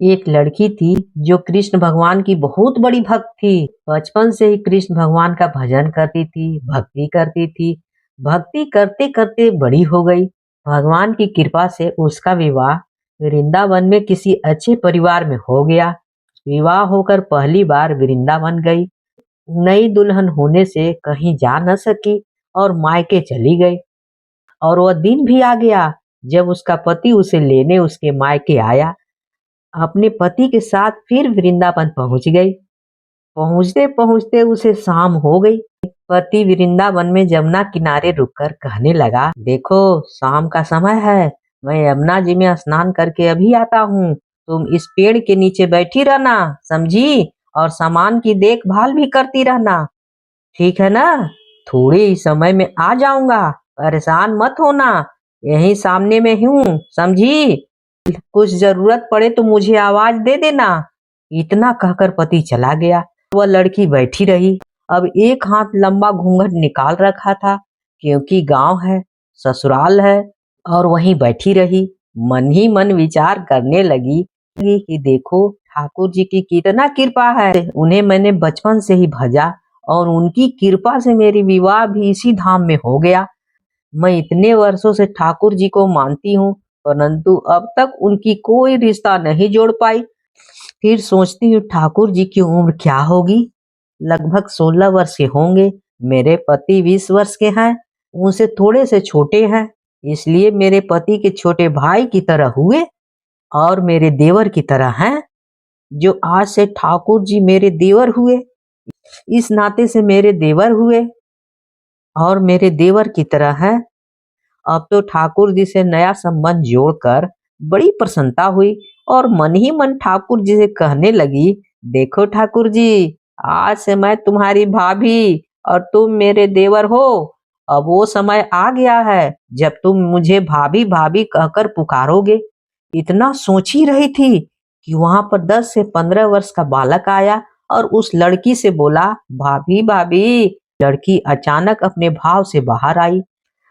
एक लड़की थी जो कृष्ण भगवान की बहुत बड़ी भक्त थी। बचपन से ही कृष्ण भगवान का भजन करती थी, भक्ति करती थी। भक्ति करते करते बड़ी हो गई। भगवान की कृपा से उसका विवाह वृंदावन में किसी अच्छे परिवार में हो गया। विवाह होकर पहली बार वृंदावन गई। नई दुल्हन होने से कहीं जा न सकी और मायके चली गई। और वह दिन भी आ गया जब उसका पति उसे लेने उसके मायके आया। अपने पति के साथ फिर वृंदावन पहुंच गई। पहुंचते पहुंचते उसे शाम हो गई। पति वृंदावन में यमुना किनारे रुककर कहने लगा, देखो शाम का समय है, मैं यमुना जी में स्नान करके अभी आता हूँ। तुम इस पेड़ के नीचे बैठी रहना, समझी? और सामान की देखभाल भी करती रहना, ठीक है ना? थोड़े ही समय में आ जाऊंगा, परेशान मत होना। यहीं सामने में हूँ, समझी? कुछ जरूरत पड़े तो मुझे आवाज दे देना। इतना कहकर पति चला गया। वह लड़की बैठी रही। अब एक हाथ लंबा घूंघट निकाल रखा था, क्योंकि गांव है, ससुराल है, और वहीं बैठी रही। मन ही मन विचार करने लगी कि देखो ठाकुर जी की कितना कृपा है। उन्हें मैंने बचपन से ही भजा और उनकी कृपा से मेरी विवाह भी इसी धाम में हो गया। मैं इतने वर्षों से ठाकुर जी को मानती हूँ, परंतु अब तक उनकी कोई रिश्ता नहीं जोड़ पाई। फिर सोचती हूँ ठाकुर जी की उम्र क्या होगी? लगभग 16 वर्ष के होंगे। मेरे पति 20 वर्ष के हैं, उनसे थोड़े से छोटे हैं, इसलिए मेरे पति के छोटे भाई की तरह हुए और मेरे देवर की तरह हैं। जो आज से ठाकुर जी मेरे देवर हुए, इस नाते से मेरे देवर हुए और मेरे देवर की तरह हैं। अब तो ठाकुर जी से नया संबंध जोड़कर बड़ी प्रसन्नता हुई और मन ही मन ठाकुर जी से कहने लगी, देखो ठाकुर जी, आज से मैं तुम्हारी भाभी और तुम मेरे देवर हो। अब वो समय आ गया है जब तुम मुझे भाभी भाभी कहकर पुकारोगे। इतना सोच ही रही थी कि वहां पर 10 से 15 वर्ष का बालक आया और उस लड़की से बोला, भाभी भाभी। लड़की अचानक अपने भाव से बाहर आई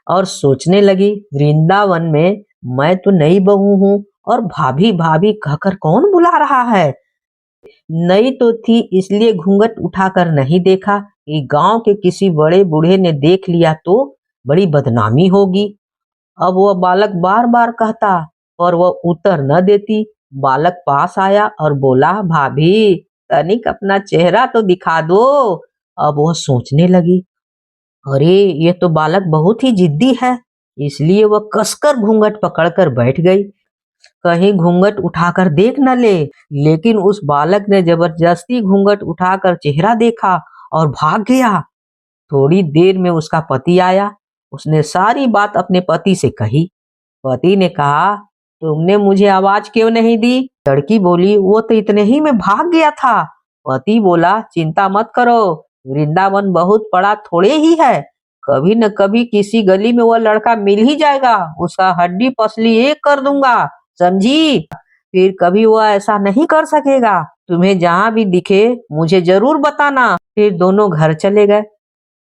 और सोचने लगी, वृंदावन में मैं तो नई बहू हूँ और भाभी भाभी कहकर कौन बुला रहा है? नई तो थी इसलिए घूंघट उठाकर नहीं देखा कि गांव के किसी बड़े बूढ़े ने देख लिया तो बड़ी बदनामी होगी। अब वह बालक बार बार कहता पर वह उत्तर न देती। बालक पास आया और बोला, भाभी तनिक अपना चेहरा तो दिखा दो। अब वह सोचने लगी, अरे ये तो बालक बहुत ही जिद्दी है, इसलिए वह कसकर घूंघट पकड़कर बैठ गई, कहीं घूंघट उठाकर देख न ले। लेकिन उस बालक ने जबरदस्ती घूंघट उठाकर चेहरा देखा और भाग गया। थोड़ी देर में उसका पति आया। उसने सारी बात अपने पति से कही। पति ने कहा, तुमने मुझे आवाज क्यों नहीं दी? लड़की बोली, वो तो इतने ही में भाग गया था। पति बोला, चिंता मत करो, वृंदावन बहुत बड़ा थोड़े ही है, कभी न कभी किसी गली में वह लड़का मिल ही जाएगा, उसका हड्डी पसली एक कर दूंगा, समझी? फिर कभी वह ऐसा नहीं कर सकेगा। तुम्हें जहाँ भी दिखे मुझे जरूर बताना। फिर दोनों घर चले गए।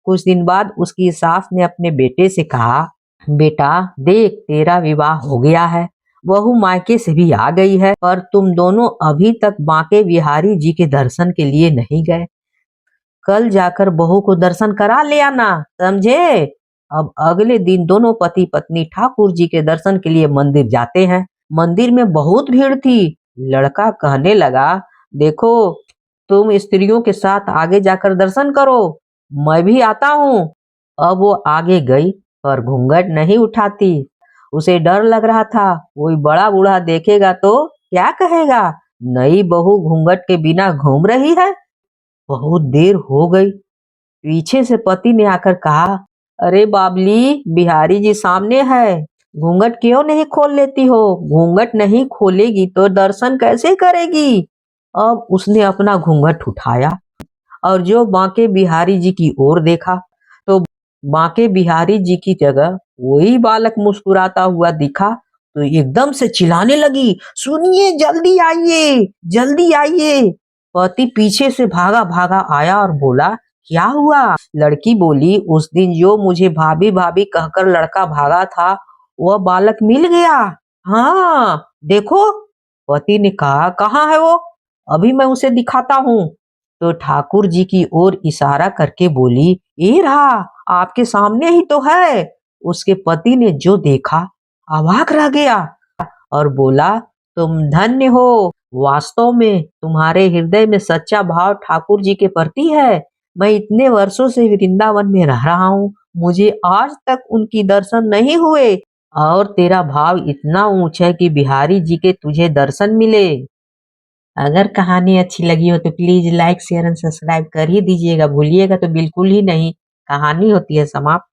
कुछ दिन बाद उसकी सास ने अपने बेटे से कहा, बेटा देख तेरा विवाह हो गया है, बहू मायके से भी आ गई है, पर तुम दोनों अभी तक बांके बिहारी जी के दर्शन के लिए नहीं गए। कल जाकर बहू को दर्शन करा ले आना, समझे? अब अगले दिन दोनों पति पत्नी ठाकुर जी के दर्शन के लिए मंदिर जाते हैं। मंदिर में बहुत भीड़ थी। लड़का कहने लगा, देखो तुम स्त्रियों के साथ आगे जाकर दर्शन करो, मैं भी आता हूँ। अब वो आगे गई पर घूंघट नहीं उठाती। उसे डर लग रहा था, कोई बड़ा बूढ़ा देखेगा तो क्या कहेगा, नई बहू घूंघट के बिना घूम रही है। बहुत देर हो गई। पीछे से पति ने आकर कहा, अरे बाबली, बिहारी जी सामने है, घूंघट क्यों नहीं खोल लेती हो? घूंघट नहीं खोलेगी तो दर्शन कैसे करेगी? अब उसने अपना घूंघट उठाया और जो बांके बिहारी जी की ओर देखा तो बांके बिहारी जी की जगह वही बालक मुस्कुराता हुआ दिखा। तो एकदम से चिल्लाने लगी, सुनिए, जल्दी आइए, जल्दी आइए। पति पीछे से भागा भागा आया और बोला, क्या हुआ? लड़की बोली, उस दिन जो मुझे भाभी भाभी कहकर लड़का भागा था, वह बालक मिल गया। हाँ देखो। पति ने कहा, कहाँ है वो? अभी मैं उसे दिखाता हूँ। तो ठाकुर जी की ओर इशारा करके बोली, ये रहा, आपके सामने ही तो है। उसके पति ने जो देखा, अवाक रह गया और बोला, तुम धन्य हो। वास्तव में तुम्हारे हृदय में सच्चा भाव ठाकुर जी के प्रति है। मैं इतने वर्षों से वृंदावन में रह रहा हूँ, मुझे आज तक उनकी दर्शन नहीं हुए, और तेरा भाव इतना ऊंचा है कि बिहारी जी के तुझे दर्शन मिले। अगर कहानी अच्छी लगी हो तो please like share and subscribe कर ही दीजिएगा, भूलिएगा तो बिल्कुल ही नहीं। कहानी होती है समाप्त।